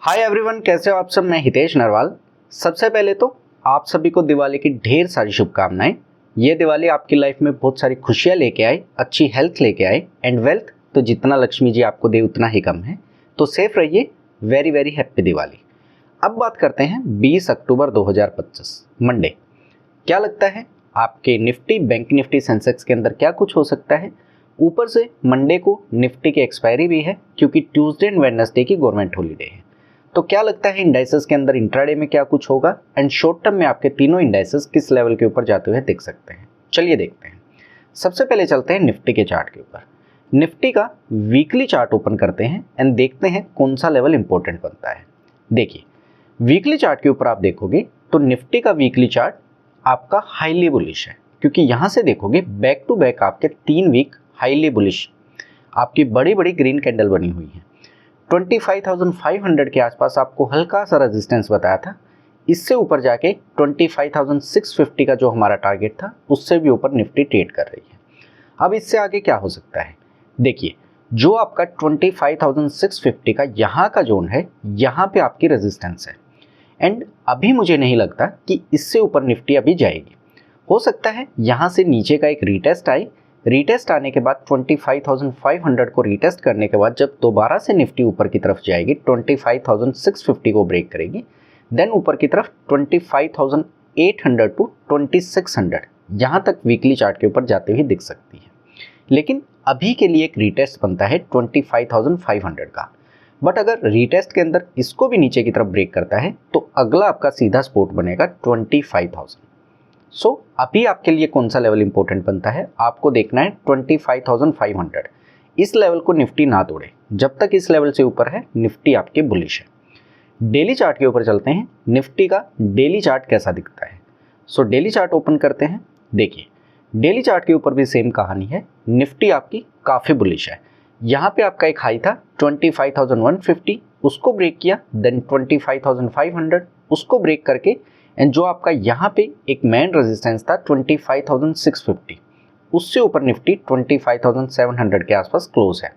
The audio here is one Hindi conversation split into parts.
हाय एवरीवन, कैसे हो आप सब। मैं हितेश नरवाल। सबसे पहले तो आप सभी को दिवाली की ढेर सारी शुभकामनाएं। ये दिवाली आपकी लाइफ में बहुत सारी खुशियां लेके आए, अच्छी हेल्थ लेके आए एंड वेल्थ तो जितना लक्ष्मी जी आपको दे उतना ही कम है। तो सेफ रहिए। Very very happy Diwali. अब बात करते हैं 20 अक्टूबर 2025 मंडे। क्या लगता है आपके निफ्टी, बैंक निफ्टी, सेंसेक्स के अंदर क्या कुछ हो सकता है। ऊपर से मंडे को निफ्टी की एक्सपायरी भी है क्योंकि ट्यूसडे एंड वेडनेसडे की गवर्नमेंट हॉलीडे है। तो क्या लगता है इंडाइसेस के अंदर इंट्राडे में क्या कुछ होगा एंड शॉर्ट टर्म में आपके तीनों इंडाइसेस किस लेवल के ऊपर जाते हुए देख सकते हैं। चलिए देखते हैं। सबसे पहले चलते हैं निफ्टी के चार्ट के ऊपर। निफ्टी का वीकली चार्ट ओपन करते हैं एंड देखते हैं कौन सा लेवल इंपॉर्टेंट बनता है। देखिए, वीकली चार्ट के ऊपर आप देखोगे तो निफ्टी का वीकली चार्ट आपका हाईली बुलिश है क्योंकि यहां से देखोगे बैक टू बैक आपके 3 वीक हाईली बुलिश आपकी बड़ी बड़ी ग्रीन कैंडल बनी हुई है। 25,500 के आसपास आपको हल्का सा रेजिस्टेंस बताया था। इससे ऊपर जाके 25,650 का जो हमारा टारगेट था उससे भी ऊपर निफ्टी ट्रेड कर रही है। अब इससे आगे क्या हो सकता है। देखिए, जो आपका 25,650 का यहाँ का जोन है, यहाँ पे आपकी रेजिस्टेंस है एंड अभी मुझे नहीं लगता कि इससे ऊपर निफ्टी अभी जाएगी। हो सकता है यहाँ से नीचे का एक रीटेस्ट आए। रीटेस्ट आने के बाद 25,500 को रीटेस्ट करने के बाद जब दोबारा से निफ्टी ऊपर की तरफ जाएगी, 25,650 को ब्रेक करेगी, देन ऊपर की तरफ 25,800 टू 2600 यहाँ तक वीकली चार्ट के ऊपर जाते हुए दिख सकती है। लेकिन अभी के लिए एक रीटेस्ट बनता है 25,500 का। बट अगर रीटेस्ट के अंदर इसको भी नीचे की तरफ ब्रेक करता है तो अगला आपका सीधा सपोर्ट बनेगा 25,000। सो अभी आपके लिए कौन सा लेवल इंपॉर्टेंट बनता है, आपको देखना है 25,500। इस लेवल को निफ्टी ना तोड़े। जब तक इस लेवल से ऊपर है निफ्टी आपके बुलिश है। डेली चार्ट के ऊपर चलते हैं। निफ्टी का डेली चार्ट कैसा दिखता है। सो डेली चार्ट ओपन करते हैं। देखिए, डेली चार्ट के ऊपर भी सेम कहानी है। निफ्टी आपकी काफ़ी बुलिश है। यहाँ पे आपका एक हाई था 25,150, उसको ब्रेक किया, देन 25,500 उसको ब्रेक करके एंड जो आपका यहाँ पे एक मेन रेजिस्टेंस था 25,650, उससे ऊपर निफ्टी 25,700 के आसपास क्लोज है।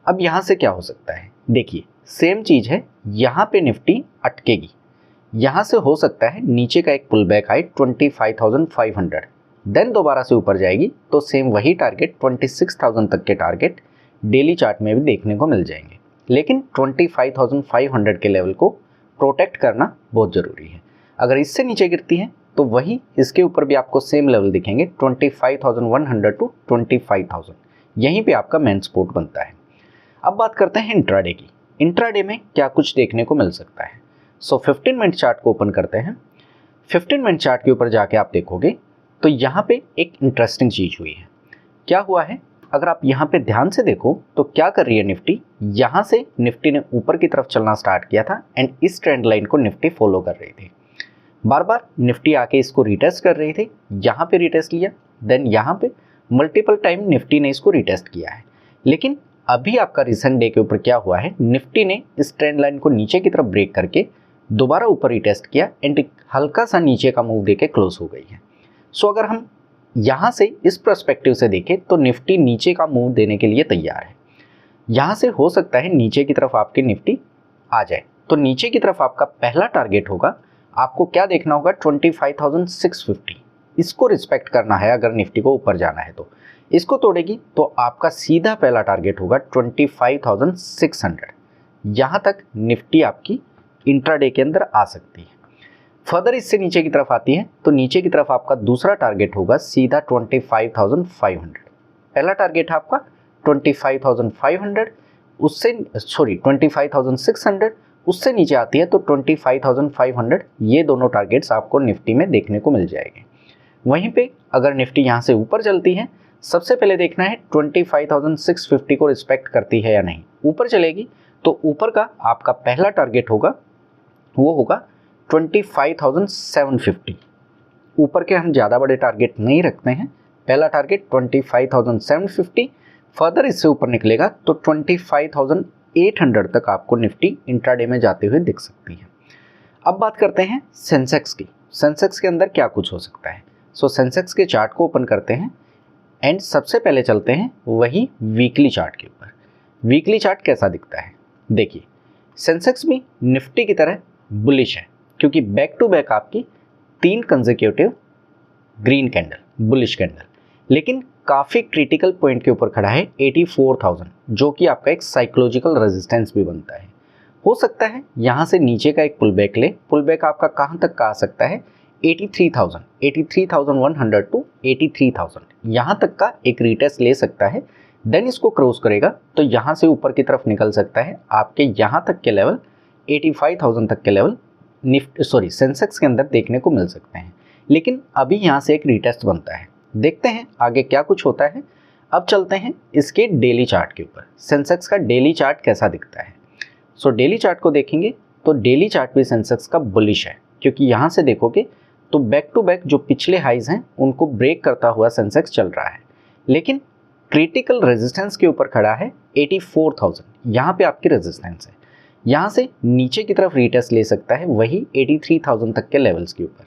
अब यहाँ से क्या हो सकता है। देखिए, सेम चीज़ है। यहाँ पे निफ्टी अटकेगी। यहाँ से हो सकता है नीचे का एक पुल बैक आए 25,500, देन दोबारा से ऊपर जाएगी तो सेम वही टारगेट 26,000 तक के टारगेट डेली चार्ट में भी देखने को मिल जाएंगे। लेकिन 25,500 के लेवल को प्रोटेक्ट करना बहुत ज़रूरी है। अगर इससे नीचे गिरती है तो वही इसके ऊपर भी आपको सेम लेवल दिखेंगे 25,100 टू 25,000। यहीं पे आपका मेन सपोर्ट बनता है। अब बात करते हैं इंट्राडे की। इंट्राडे में क्या कुछ देखने को मिल सकता है। सो 15 मिनट चार्ट को ओपन करते हैं। 15 मिनट चार्ट के ऊपर जाके आप देखोगे तो यहाँ पे एक इंटरेस्टिंग चीज़ हुई है। क्या हुआ है, अगर आप यहाँ पे ध्यान से देखो तो क्या कर रही है निफ्टी। यहाँ से निफ्टी ने ऊपर की तरफ चलना स्टार्ट किया था एंड इस ट्रेंड लाइन को निफ्टी फॉलो कर रही थी। बार बार निफ्टी आके इसको रिटेस्ट कर रही थी। यहाँ पे रिटेस्ट लिया, देन यहाँ पे मल्टीपल टाइम निफ्टी ने इसको रिटेस्ट किया है। लेकिन अभी आपका रिसेंट डे के ऊपर क्या हुआ है, निफ्टी ने इस ट्रेंड लाइन को नीचे की तरफ ब्रेक करके दोबारा ऊपर रिटेस्ट किया एंड हल्का सा नीचे का मूव देके क्लोज हो गई है। सो अगर हम यहाँ से इस पर्सपेक्टिव से देखें तो निफ्टी नीचे का मूव देने के लिए तैयार है। यहाँ से हो सकता है नीचे की तरफ आपकी निफ्टी आ जाए। तो नीचे की तरफ आपका पहला टारगेट होगा, आपको क्या देखना होगा 25,650। इसको रिस्पेक्ट करना है। अगर निफ्टी को ऊपर जाना है तो इसको तोड़ेगी तो आपका सीधा पहला टारगेट होगा 25,600। यहाँ तक निफ्टी आपकी इंट्राडे के अंदर आ सकती है। फर्दर इससे नीचे की तरफ आती है तो नीचे की तरफ आपका दूसरा टारगेट होगा सीधा 25,500। पहला टारगेट है आपका 25,500, उससे 25,600, उससे नीचे आती है तो 25,500। ये दोनों टारगेट्स आपको निफ्टी में देखने को मिल जाएंगे। वहीं पे अगर निफ्टी यहाँ से ऊपर चलती है, सबसे पहले देखना है 25,650 को रिस्पेक्ट करती है या नहीं। ऊपर चलेगी तो ऊपर का आपका पहला टारगेट होगा, वो होगा 25,750। ऊपर के हम ज़्यादा बड़े टारगेट नहीं रखते हैं। पहला टारगेट 25,750। फर्दर इससे ऊपर निकलेगा तो 25,800 तक आपको निफ्टी इंट्राडे में जाते हुए दिख सकती है। अब बात करते हैं सेंसेक्स की। सेंसेक्स के अंदर क्या कुछ हो सकता है। सो सेंसेक्स के चार्ट को ओपन करते हैं एंड सबसे पहले चलते हैं वही वीकली चार्ट के ऊपर। वीकली चार्ट कैसा दिखता है। देखिए, सेंसेक्स भी निफ्टी की तरह बुलिश है क्योंकि बैक टू बैक आपकी 3 consecutive green candle bullish candle, लेकिन काफ़ी क्रिटिकल पॉइंट के ऊपर खड़ा है 84,000, जो कि आपका एक साइकोलॉजिकल रेजिस्टेंस भी बनता है। हो सकता है यहाँ से नीचे का एक पुल बैक ले, पुल बैक आपका कहाँ तक का आ सकता है 83,000, 83,100 टू 83,000, यहाँ तक का एक रिटेस्ट ले सकता है। देन इसको क्रॉस करेगा तो यहाँ से ऊपर की तरफ निकल सकता है आपके यहाँ तक के लेवल 85,000 तक के लेवल सेंसेक्स के अंदर देखने को मिल सकते हैं। लेकिन अभी यहाँ से एक रिटेस्ट बनता है, देखते हैं आगे क्या कुछ होता है। अब चलते हैं इसके डेली चार्ट के ऊपर, सेंसेक्स का डेली चार्ट कैसा दिखता है। सो डेली चार्ट को देखेंगे तो डेली चार्ट भी सेंसेक्स का बुलिश है क्योंकि यहाँ से देखोगे तो बैक टू बैक जो पिछले हाइज हैं उनको ब्रेक करता हुआ सेंसेक्स चल रहा है, लेकिन क्रिटिकल रेजिस्टेंस के ऊपर खड़ा है 84,000, यहाँ पे आपकी रेजिस्टेंस है। यहाँ से नीचे की तरफ रिटेस्ट ले सकता है वही 83,000 तक के लेवल्स के ऊपर।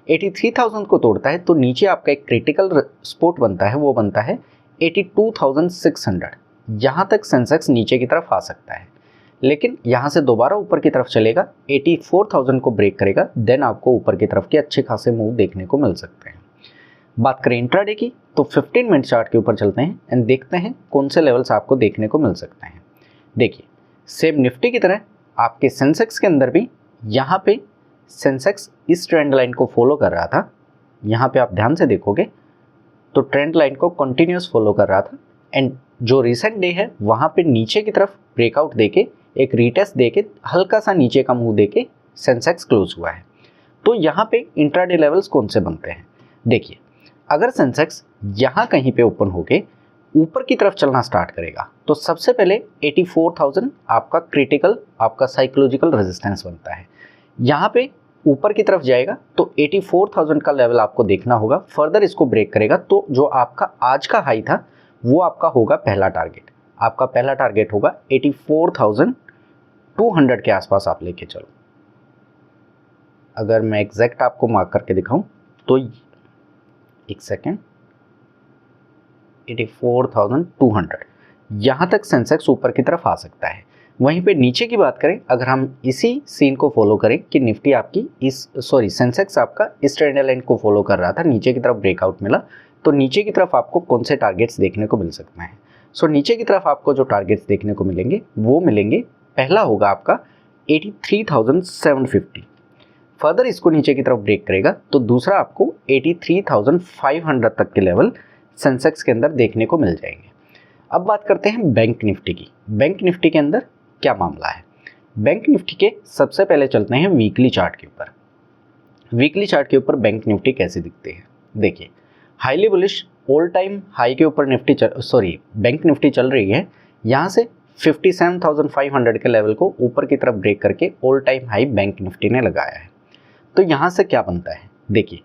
83,000 को तोड़ता है तो नीचे आपका एक क्रिटिकल स्पॉट बनता है, वो बनता है 82,600, यहाँ तक सेंसेक्स नीचे की तरफ आ सकता है। लेकिन यहाँ से दोबारा ऊपर की तरफ चलेगा, 84,000 को ब्रेक करेगा, देन आपको ऊपर की तरफ के अच्छे खासे मूव देखने को मिल सकते हैं। बात करें इंट्राडे की तो 15 मिनट चार्ट के ऊपर चलते हैं एंड देखते हैं कौन से लेवल्स आपको देखने को मिल सकते हैं। देखिए सेम निफ्टी की तरह आपके सेंसेक्स के अंदर भी यहाँ पे सेंसेक्स इस ट्रेंड लाइन को फॉलो कर रहा था। यहाँ पे आप ध्यान से देखोगे तो ट्रेंड लाइन को कंटिन्यूस फॉलो कर रहा था एंड जो रिसेंट डे है वहाँ पे नीचे की तरफ ब्रेकआउट देके एक रिटेस्ट देके हल्का सा नीचे का मूव देके सेंसेक्स क्लोज हुआ है। तो यहाँ पे इंट्राडे लेवल्स कौन से बनते हैं, देखिए अगर सेंसेक्स यहाँ कहीं पे ओपन होके ऊपर की तरफ चलना स्टार्ट करेगा तो सबसे पहले 84,000 आपका क्रिटिकल आपका साइकोलॉजिकल रेजिस्टेंस बनता है। यहाँ पे ऊपर की तरफ जाएगा तो 84,000 का लेवल आपको देखना होगा, फर्दर इसको ब्रेक करेगा तो जो आपका आज का हाई था वो आपका होगा पहला टारगेट। आपका पहला टारगेट होगा 84,200 के आसपास आप लेके चलो। अगर मैं एग्जैक्ट आपको मार्क करके दिखाऊं तो एक सेकेंड, 84,200 यहाँ तक सेंसेक्स ऊपर की तरफ आ सकता है। वहीं पे नीचे की बात करें, अगर हम इसी सीन को फॉलो करें कि निफ्टी आपकी सेंसेक्स आपका इस ट्रेंड लाइन को फॉलो कर रहा था, नीचे की तरफ ब्रेकआउट मिला तो नीचे की तरफ आपको कौन से टारगेट्स देखने को मिल सकते हैं। नीचे की तरफ आपको जो टारगेट्स देखने को मिलेंगे वो मिलेंगे, पहला होगा आपका 83,750, फर्दर इसको नीचे की तरफ ब्रेक करेगा तो दूसरा आपको 83,500 तक के लेवल सेंसेक्स के अंदर देखने को मिल जाएंगे। अब बात करते हैं बैंक निफ्टी की। बैंक निफ्टी के अंदर क्या मामला है, बैंक निफ्टी के सबसे पहले चलते हैं वीकली चार्ट के ऊपर। वीकली चार्ट के ऊपर बैंक निफ्टी कैसे दिखते हैं, देखिए highly bullish all time high के ऊपर बैंक निफ्टी चल रही है। यहाँ से 57,500 के लेवल को ऊपर की तरफ ब्रेक करके all time high bank Nifty ने लगाया है। तो यहाँ से क्या बनता है, देखिए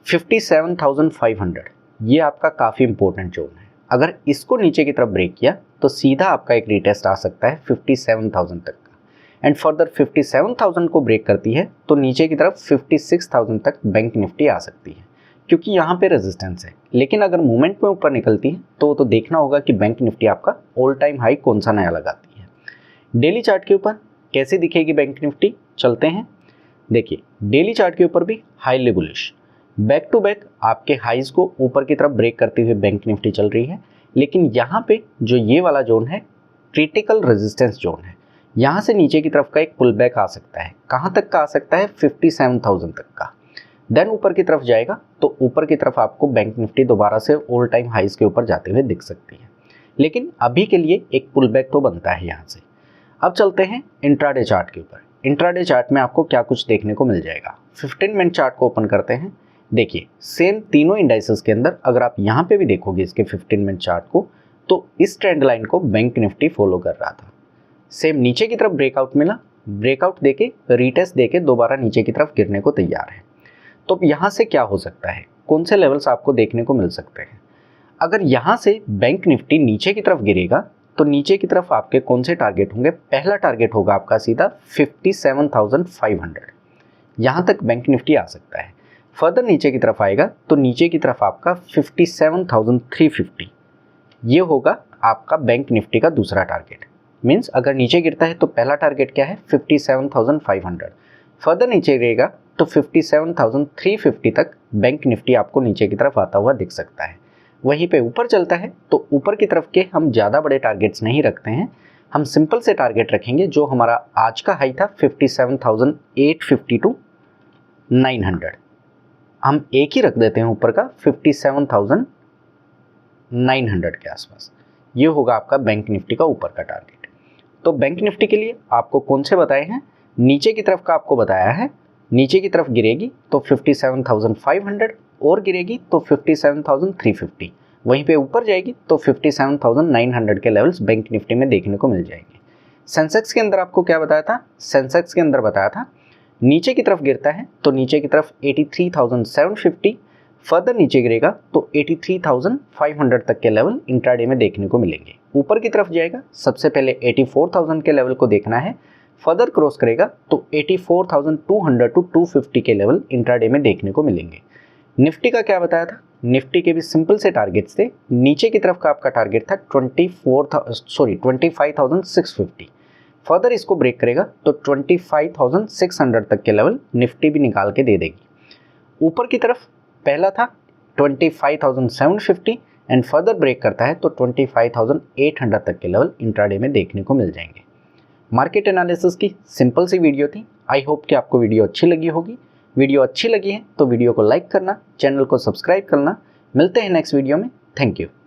57,500 ये आपका काफ़ी इंपॉर्टेंट जोन है। अगर इसको नीचे की तरफ ब्रेक किया तो सीधा आपका एक रिटेस्ट आ सकता है 57,000 तक का, एंड फर्दर 57,000 को ब्रेक करती है तो नीचे की तरफ 56,000 तक बैंक निफ्टी आ सकती है क्योंकि यहाँ पे रेजिस्टेंस है। लेकिन अगर मूवमेंट में ऊपर निकलती है तो देखना होगा कि बैंक निफ्टी आपका ऑल टाइम हाई कौन सा नया लगाती है। डेली चार्ट के ऊपर कैसे दिखेगी बैंक निफ्टी, चलते हैं। देखिए डेली चार्ट के ऊपर भी highly bullish, back to back आपके हाइज को ऊपर की तरफ ब्रेक करते हुए बैंक निफ्टी चल रही है। लेकिन यहाँ पे जो ये वाला जोन है क्रिटिकल रेजिस्टेंस जोन है, यहाँ से नीचे की तरफ का एक पुल बैक आ सकता है। कहाँ तक का आ सकता है, 57,000 तक का। देन ऊपर की तरफ जाएगा तो ऊपर की तरफ आपको बैंक निफ्टी दोबारा से ऑल टाइम हाइज के ऊपर जाते हुए दिख सकती है। लेकिन अभी के लिए एक पुल बैक तो बनता है यहाँ से। अब चलते हैं इंट्राडे चार्ट के ऊपर। इंट्राडे चार्ट में आपको क्या कुछ देखने को मिल जाएगा। 15 मिनट चार्ट को ओपन करते हैं। देखिए सेम तीनों इंडाइसेस के अंदर अगर आप यहाँ पे भी देखोगे इसके 15 मिनट चार्ट को तो इस ट्रेंड लाइन को बैंक निफ्टी फॉलो कर रहा था। सेम नीचे की तरफ ब्रेकआउट मिला, ब्रेकआउट देके रिटेस्ट देके दोबारा नीचे की तरफ गिरने को तैयार है। तो अब यहाँ से क्या हो सकता है, कौन से लेवल्स आपको देखने को मिल सकते हैं। अगर यहाँ से बैंक निफ्टी नीचे की तरफ गिरेगा तो नीचे की तरफ आपके कौन से टारगेट होंगे, पहला टारगेट होगा आपका सीधा 57,500, यहाँ तक बैंक निफ्टी आ सकता है। फर्दर नीचे की तरफ आएगा तो नीचे की तरफ आपका 57,350, ये होगा आपका बैंक निफ्टी का दूसरा टारगेट। मीन्स अगर नीचे गिरता है तो पहला टारगेट क्या है 57,500, फर्दर नीचे गिरेगा तो 57,350 तक बैंक निफ्टी आपको नीचे की तरफ आता हुआ दिख सकता है। वहीं पे ऊपर चलता है तो ऊपर की तरफ के हम ज़्यादा बड़े टारगेट्स नहीं रखते हैं, हम सिंपल से टारगेट रखेंगे। जो हमारा आज का हाई था 57,850 टू 900, हम एक ही रख देते हैं ऊपर का 57,900 के आसपास। ये होगा आपका बैंक निफ्टी का ऊपर का टारगेट। तो बैंक निफ्टी के लिए आपको कौन से बताए हैं, नीचे की तरफ का आपको बताया है, नीचे की तरफ गिरेगी तो 57,500 और गिरेगी तो 57,350, वहीं पे ऊपर जाएगी तो 57,900 के लेवल्स बैंक निफ्टी में देखने को मिल जाएंगे। सेंसेक्स के अंदर आपको क्या बताया था, सेंसेक्स के अंदर बताया था नीचे की तरफ गिरता है तो नीचे की तरफ 83,750, फर्दर नीचे गिरेगा तो 83,500 तक के लेवल इंट्राडे में देखने को मिलेंगे। ऊपर की तरफ जाएगा सबसे पहले 84,000 के लेवल को देखना है, फर्दर क्रॉस करेगा तो 84,200 टू 250 के लेवल इंट्राडे में देखने को मिलेंगे। निफ्टी का क्या बताया था, निफ्टी के भी सिंपल से टारगेट्स थे। नीचे की तरफ का आपका टारगेट था 25,650, फर्दर इसको ब्रेक करेगा तो 25,600 तक के लेवल निफ्टी भी निकाल के दे देगी। ऊपर की तरफ पहला था 25,750 एंड फर्दर ब्रेक करता है तो 25,800 तक के लेवल इंट्राडे में देखने को मिल जाएंगे। मार्केट एनालिसिस की सिंपल सी वीडियो थी। आई होप कि आपको वीडियो अच्छी लगी होगी। वीडियो अच्छी लगी है तो वीडियो को लाइक करना, चैनल को सब्सक्राइब करना। मिलते हैं नेक्स्ट वीडियो में। Thank you.